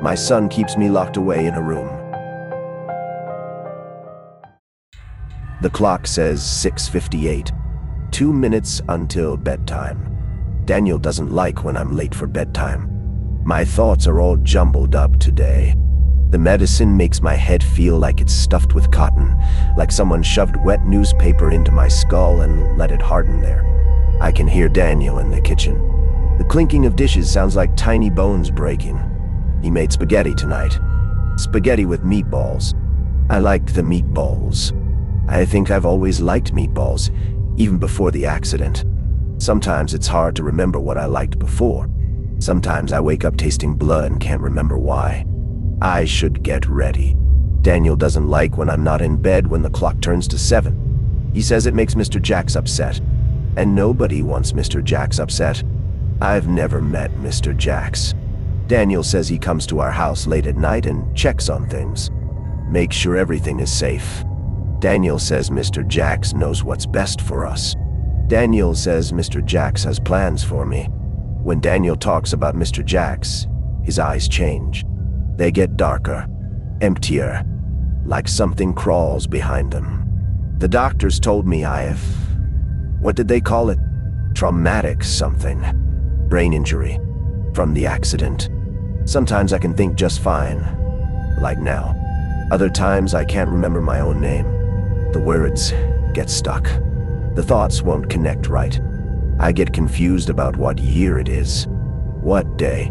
My son keeps me locked away in a room. The clock says 6:58. 2 minutes until bedtime. Daniel doesn't like when I'm late for bedtime. My thoughts are all jumbled up today. The medicine makes my head feel like it's stuffed with cotton, like someone shoved wet newspaper into my skull and let it harden there. I can hear Daniel in the kitchen. The clinking of dishes sounds like tiny bones breaking. He made spaghetti tonight. Spaghetti with meatballs. I liked the meatballs. I think I've always liked meatballs, even before the accident. Sometimes it's hard to remember what I liked before. Sometimes I wake up tasting blood and can't remember why. I should get ready. Daniel doesn't like when I'm not in bed when the clock turns to 7. He says it makes Mr. Jacks upset. And nobody wants Mr. Jacks upset. I've never met Mr. Jacks. Daniel says he comes to our house late at night and checks on things. Make sure everything is safe. Daniel says Mr. Jacks knows what's best for us. Daniel says Mr. Jacks has plans for me. When Daniel talks about Mr. Jacks, his eyes change. They get darker, emptier, like something crawls behind them. The doctors told me what did they call it? Traumatic something. Brain injury. From the accident. Sometimes I can think just fine, like now. Other times I can't remember my own name. The words get stuck. The thoughts won't connect right. I get confused about what year it is, what day,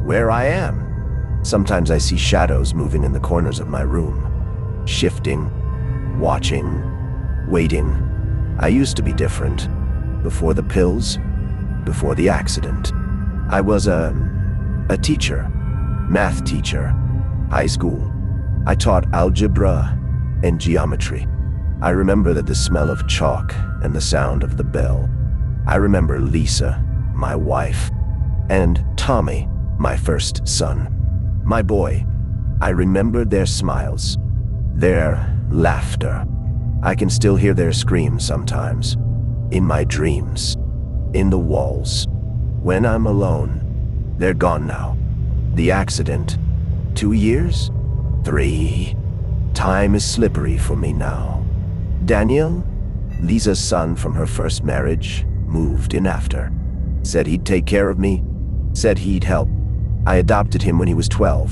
where I am. Sometimes I see shadows moving in the corners of my room, shifting, watching, waiting. I used to be different. Before the pills, before the accident. I was a teacher, math teacher, high school. I taught algebra and geometry. I remember the smell of chalk and the sound of the bell. I remember Lisa, my wife, and Tommy, my first son. My boy. I remember their smiles, their laughter. I can still hear their screams sometimes, in my dreams, in the walls. When I'm alone, they're gone now. The accident, 2 years? 3. Time is slippery for me now. Daniel, Lisa's son from her first marriage, moved in after. Said he'd take care of me, said he'd help. I adopted him when he was 12,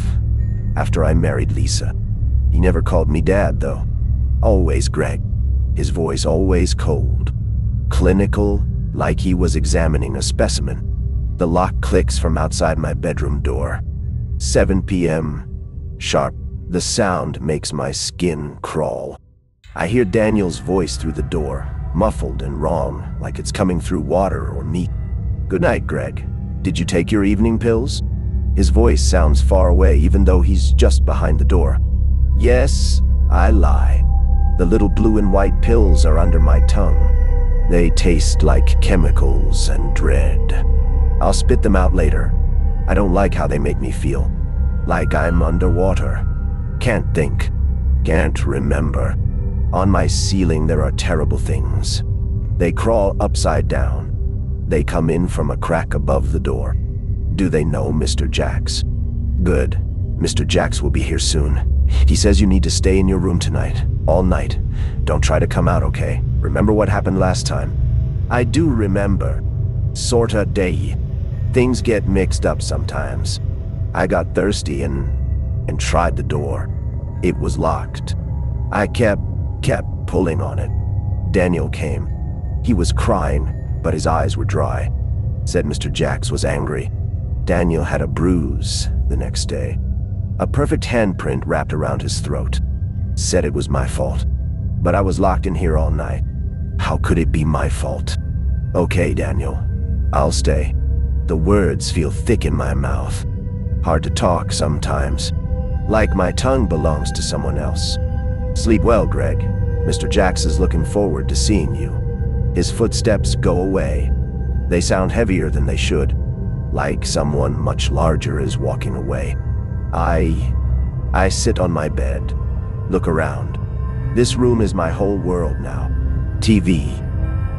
after I married Lisa. He never called me Dad, though. Always Greg. His voice always cold. Clinical, like he was examining a specimen. The lock clicks from outside my bedroom door. 7 p.m. Sharp. The sound makes my skin crawl. I hear Daniel's voice through the door, muffled and wrong, like it's coming through water or meat. Good night, Greg. Did you take your evening pills? His voice sounds far away, even though he's just behind the door. Yes, I lie. The little blue and white pills are under my tongue. They taste like chemicals and dread. I'll spit them out later. I don't like how they make me feel. Like I'm underwater. Can't think. Can't remember. On my ceiling there are terrible things. They crawl upside down. They come in from a crack above the door. Do they know Mr. Jacks? Good. Mr. Jacks will be here soon. He says you need to stay in your room tonight, all night. Don't try to come out, okay? Remember what happened last time? I do remember. Sorta day. Things get mixed up sometimes. I got thirsty and tried the door. It was locked. I kept pulling on it. Daniel came. He was crying, but his eyes were dry. Said Mr. Jacks was angry. Daniel had a bruise the next day. A perfect handprint wrapped around his throat. Said it was my fault. But I was locked in here all night. How could it be my fault? Okay, Daniel. I'll stay. The words feel thick in my mouth. Hard to talk sometimes. Like my tongue belongs to someone else. Sleep well, Greg. Mr. Jacks is looking forward to seeing you. His footsteps go away. They sound heavier than they should. Like someone much larger is walking away. I sit on my bed. Look around. This room is my whole world now. TV.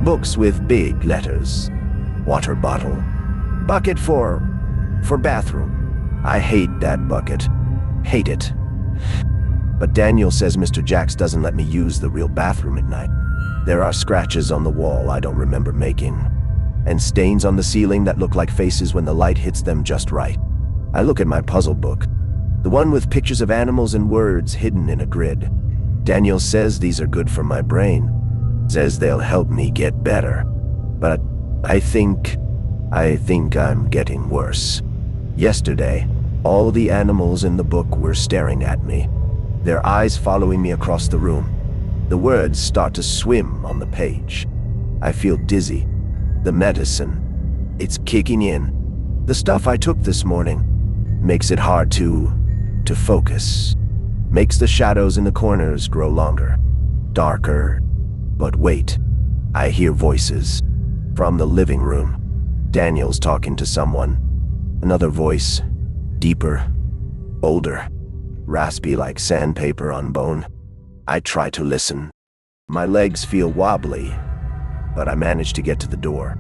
Books with big letters. Water bottle. Bucket for bathroom. I hate that bucket. Hate it. But Daniel says Mr. Jacks doesn't let me use the real bathroom at night. There are scratches on the wall I don't remember making, and stains on the ceiling that look like faces when the light hits them just right. I look at my puzzle book, the one with pictures of animals and words hidden in a grid. Daniel says these are good for my brain, says they'll help me get better. But I think I'm getting worse. Yesterday, all the animals in the book were staring at me, their eyes following me across the room. The words start to swim on the page. I feel dizzy. The medicine, it's kicking in. The stuff I took this morning makes it hard to focus. Makes the shadows in the corners grow longer, darker. But wait, I hear voices from the living room. Daniel's talking to someone. Another voice, deeper, older, raspy like sandpaper on bone. I try to listen. My legs feel wobbly, but I manage to get to the door.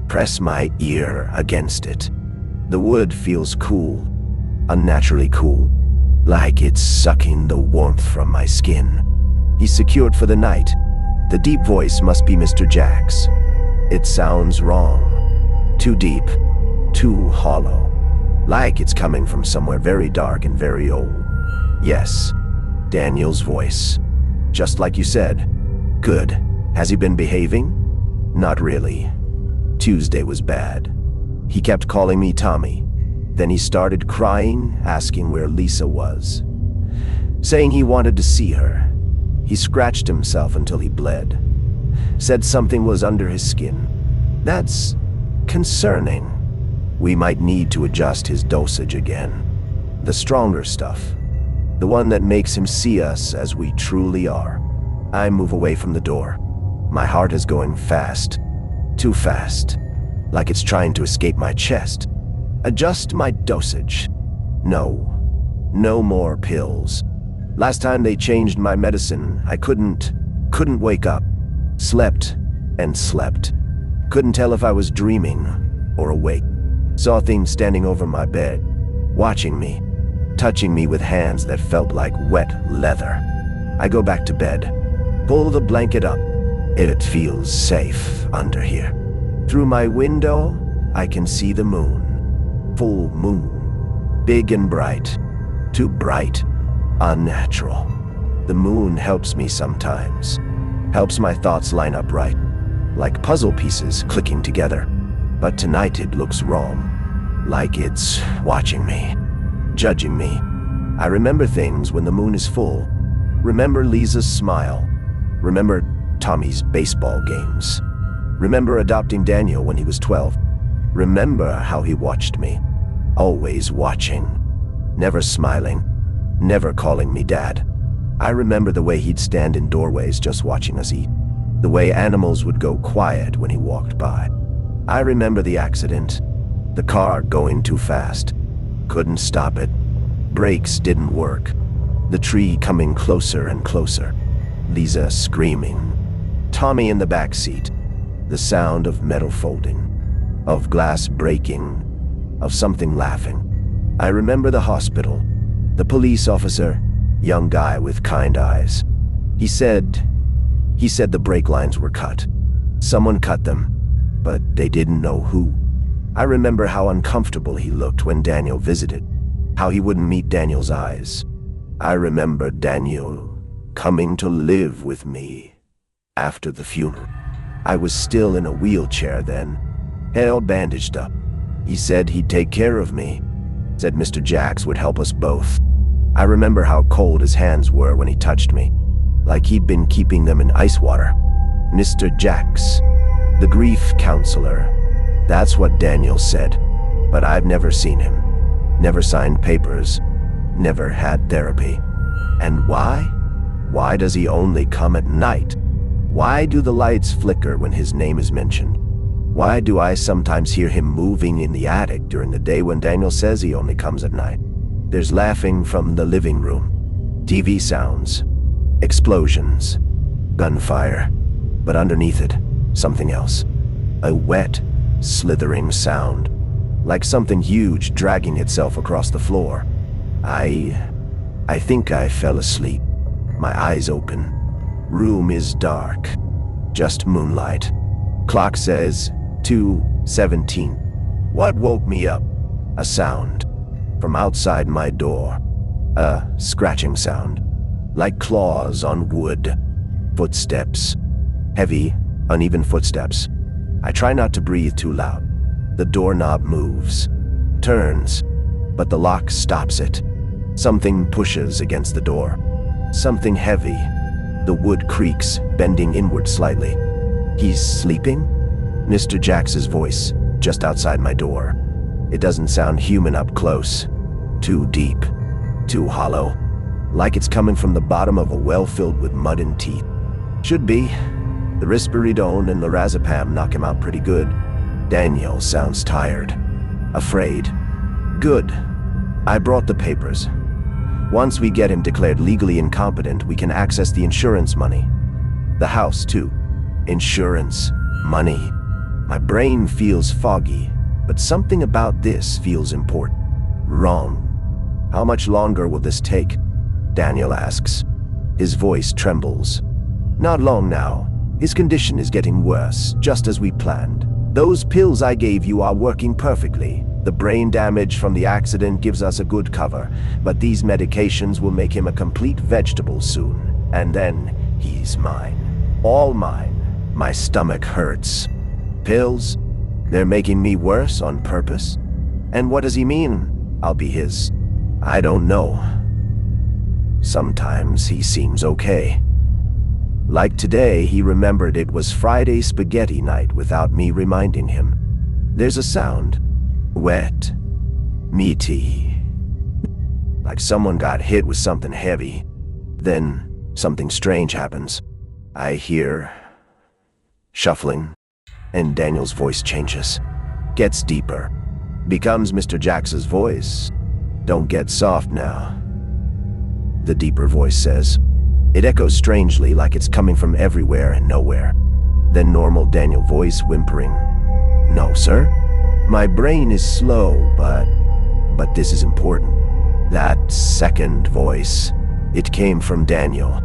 Press my ear against it. The wood feels cool, unnaturally cool, like it's sucking the warmth from my skin. He's secured for the night. The deep voice must be Mr. Jacks. It sounds wrong. Too deep, too hollow, like it's coming from somewhere very dark and very old. Yes, Daniel's voice. Just like you said. Good. Has he been behaving? Not really. Tuesday was bad. He kept calling me Tommy. Then he started crying, asking where Lisa was, saying he wanted to see her. He scratched himself until he bled. Said something was under his skin. That's concerning. We might need to adjust his dosage again. The stronger stuff. The one that makes him see us as we truly are. I move away from the door. My heart is going fast. Too fast. Like it's trying to escape my chest. Adjust my dosage. No. No more pills. Last time they changed my medicine, I couldn't wake up. Slept and slept. Couldn't tell if I was dreaming or awake. Saw things standing over my bed, watching me, touching me with hands that felt like wet leather. I go back to bed. Pull the blanket up. It feels safe under here. Through my window, I can see the moon. Full moon. Big and bright. Too bright. Unnatural. The moon helps me sometimes. Helps my thoughts line up right. Like puzzle pieces clicking together. But tonight it looks wrong. Like it's watching me. Judging me. I remember things when the moon is full. Remember Lisa's smile. Remember Tommy's baseball games. Remember adopting Daniel when he was 12. Remember how he watched me. Always watching. Never smiling. Never calling me Dad. I remember the way he'd stand in doorways just watching us eat. The way animals would go quiet when he walked by. I remember the accident. The car going too fast. Couldn't stop it. Brakes didn't work. The tree coming closer and closer. Lisa screaming. Tommy in the back seat. The sound of metal folding. Of glass breaking. Of something laughing. I remember the hospital. The police officer. Young guy with kind eyes. He said the brake lines were cut. Someone cut them, but they didn't know who. I remember how uncomfortable he looked when Daniel visited. How he wouldn't meet Daniel's eyes. I remember Daniel coming to live with me after the funeral. I was still in a wheelchair then, head bandaged up. He said he'd take care of me. Said Mr. Jacks would help us both. I remember how cold his hands were when he touched me, like he'd been keeping them in ice water. Mr. Jacks, the grief counselor. That's what Daniel said, but I've never seen him. Never signed papers. Never had therapy. And why? Why does he only come at night? Why do the lights flicker when his name is mentioned? Why do I sometimes hear him moving in the attic during the day when Daniel says he only comes at night? There's laughing from the living room. TV sounds. Explosions. Gunfire. But underneath it, something else. A wet, slithering sound. like something huge dragging itself across the floor. I think I fell asleep. My eyes open. Room is dark. Just moonlight. Clock says 2:17. What woke me up? A sound. From outside my door. A scratching sound. Like claws on wood. Footsteps. Heavy, uneven footsteps. I try not to breathe too loud. The doorknob moves. Turns. But the lock stops it. Something pushes against the door. Something heavy. The wood creaks, bending inward slightly. He's sleeping? Mr. Jax's voice, just outside my door. It doesn't sound human up close. Too deep. Too hollow. Like it's coming from the bottom of a well filled with mud and teeth. Should be. The risperidone and lorazepam knock him out pretty good. Daniel sounds tired. Afraid. Good. I brought the papers. Once we get him declared legally incompetent, we can access the insurance money. The house, too. Insurance. Money. My brain feels foggy, but something about this feels important. Wrong. How much longer will this take? Daniel asks. His voice trembles. Not long now. His condition is getting worse, just as we planned. Those pills I gave you are working perfectly. The brain damage from the accident gives us a good cover, but these medications will make him a complete vegetable soon. And then he's mine. All mine. My stomach hurts. Pills? They're making me worse on purpose? And what does he mean? I'll be his. I don't know. Sometimes he seems okay. Like today, he remembered it was Friday spaghetti night without me reminding him. There's a sound. Wet. Meaty. Like someone got hit with something heavy. Then something strange happens. I hear shuffling, and Daniel's voice changes. Gets deeper. Becomes Mr. Jax's voice. Don't get soft now. The deeper voice says. It echoes strangely, like it's coming from everywhere and nowhere. Then normal Daniel voice whimpering. No, sir. My brain is slow, but this is important. That second voice. It came from Daniel,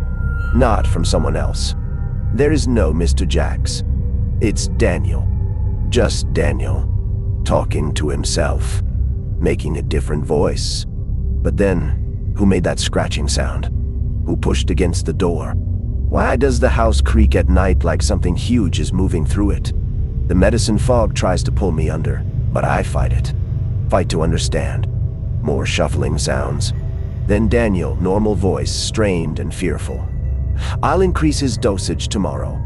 not from someone else. There is no Mr. Jax. It's Daniel. Just Daniel. Talking to himself. Making a different voice. But then, who made that scratching sound? Who pushed against the door? Why does the house creak at night like something huge is moving through it? The medicine fog tries to pull me under, but I fight it. Fight to understand. More shuffling sounds. Then Daniel, normal voice, strained and fearful. I'll increase his dosage tomorrow.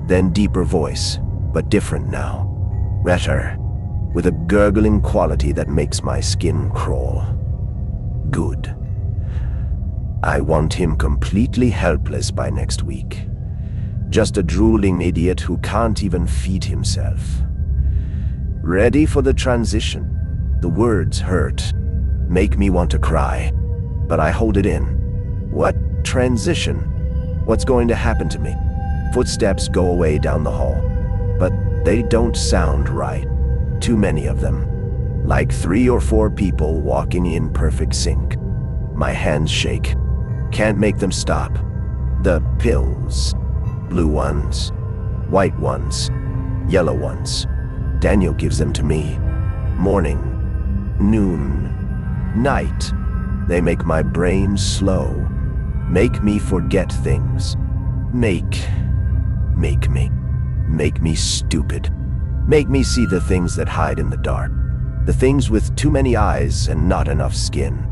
Then deeper voice, but different now. Redder, with a gurgling quality that makes my skin crawl. Good. I want him completely helpless by next week. Just a drooling idiot who can't even feed himself. Ready for the transition. The words hurt. Make me want to cry. But I hold it in. What transition? What's going to happen to me? Footsteps go away down the hall. But they don't sound right. Too many of them. Like 3 or 4 people walking in perfect sync. My hands shake. Can't make them stop. The pills. Blue ones. White ones. Yellow ones. Daniel gives them to me. Morning. Noon. Night. They make my brain slow. Make me forget things. Make me stupid. Make me see the things that hide in the dark. The things with too many eyes and not enough skin.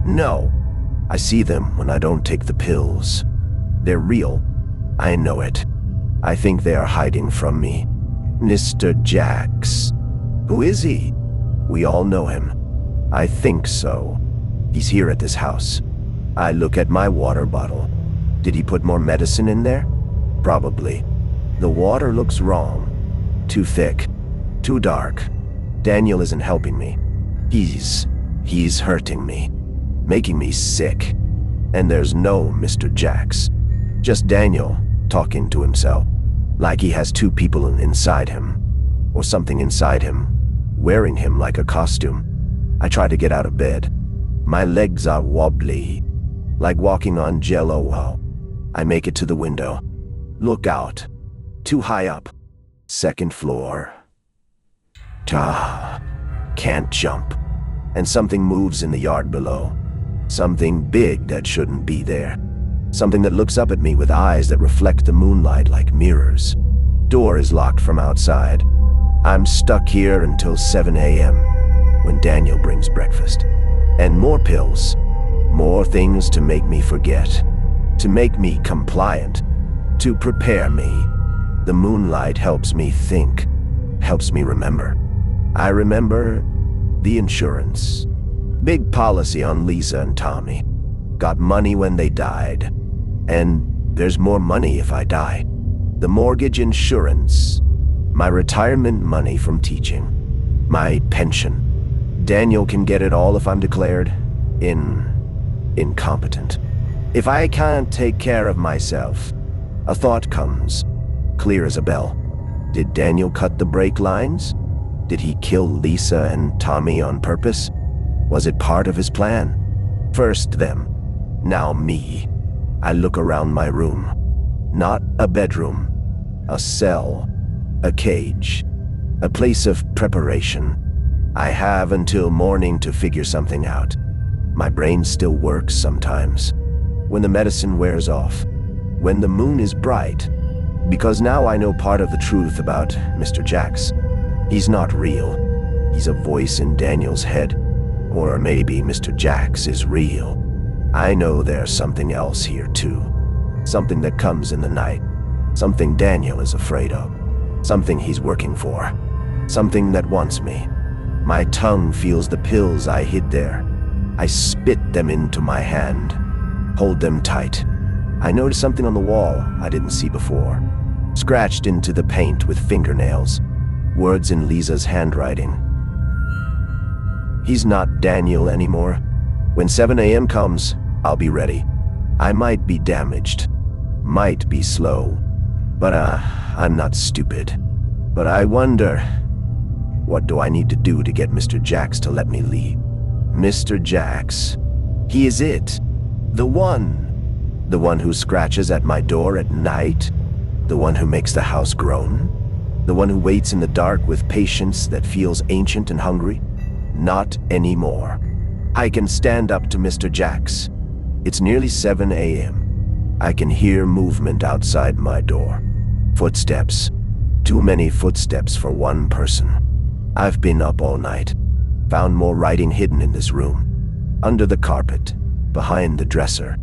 No. I see them when I don't take the pills. They're real. I know it. I think they are hiding from me. Mr. Jax. Who is he? We all know him. I think so. He's here at this house. I look at my water bottle. Did he put more medicine in there? Probably. The water looks wrong. Too thick. Too dark. Daniel isn't helping me. He's hurting me. Making me sick. And there's no Mr. Jax. Just Daniel talking to himself. Like he has 2 people inside him. Or something inside him. wearing him like a costume. I try to get out of bed. My legs are wobbly, like walking on jello. I make it to the window. Look out. Too high up. Second floor. Can't jump. And something moves in the yard below. Something big that shouldn't be there. Something that looks up at me with eyes that reflect the moonlight like mirrors. Door is locked from outside. I'm stuck here until 7 a.m. when Daniel brings breakfast. And more pills. More things to make me forget. To make me compliant. To prepare me. The moonlight helps me think. Helps me remember. I remember the insurance. Big policy on Lisa and Tommy. Got money when they died. And there's more money if I die. The mortgage insurance. My retirement money from teaching. My pension. Daniel can get it all if I'm declared incompetent. If I can't take care of myself, a thought comes, clear as a bell. Did Daniel cut the brake lines? Did he kill Lisa and Tommy on purpose? Was it part of his plan? First them, now me. I look around my room. Not a bedroom, a cell, a cage, a place of preparation. I have until morning to figure something out. My brain still works sometimes. When the medicine wears off. When the moon is bright. Because now I know part of the truth about Mr. Jax. He's not real. He's a voice in Daniel's head. Or maybe Mr. Jax is real. I know there's something else here too. Something that comes in the night. Something Daniel is afraid of. Something he's working for. Something that wants me. My tongue feels the pills I hid there. I spit them into my hand. Hold them tight. I notice something on the wall I didn't see before. Scratched into the paint with fingernails. Words in Lisa's handwriting. He's not Daniel anymore. When 7 a.m. comes, I'll be ready. I might be damaged. Might be slow. But I'm not stupid. But I wonder, what do I need to do to get Mr. Jax to let me leave? Mr. Jax. He is it. The one. The one who scratches at my door at night. The one who makes the house groan. The one who waits in the dark with patience that feels ancient and hungry. Not anymore. I can stand up to Mr. Jax. It's nearly 7 a.m. I can hear movement outside my door. Footsteps. Too many footsteps for one person. I've been up all night. Found more writing hidden in this room. Under the carpet. Behind the dresser.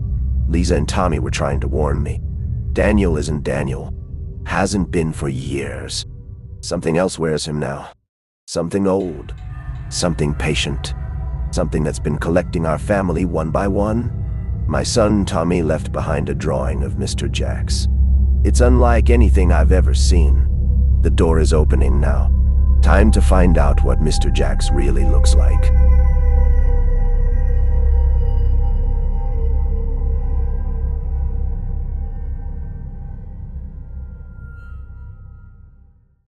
Lisa and Tommy were trying to warn me. Daniel isn't Daniel. Hasn't been for years. Something else wears him now. Something old. Something patient. Something that's been collecting our family one by one. My son Tommy left behind a drawing of Mr. Jax. It's unlike anything I've ever seen. The door is opening now. Time to find out what Mr. Jax really looks like.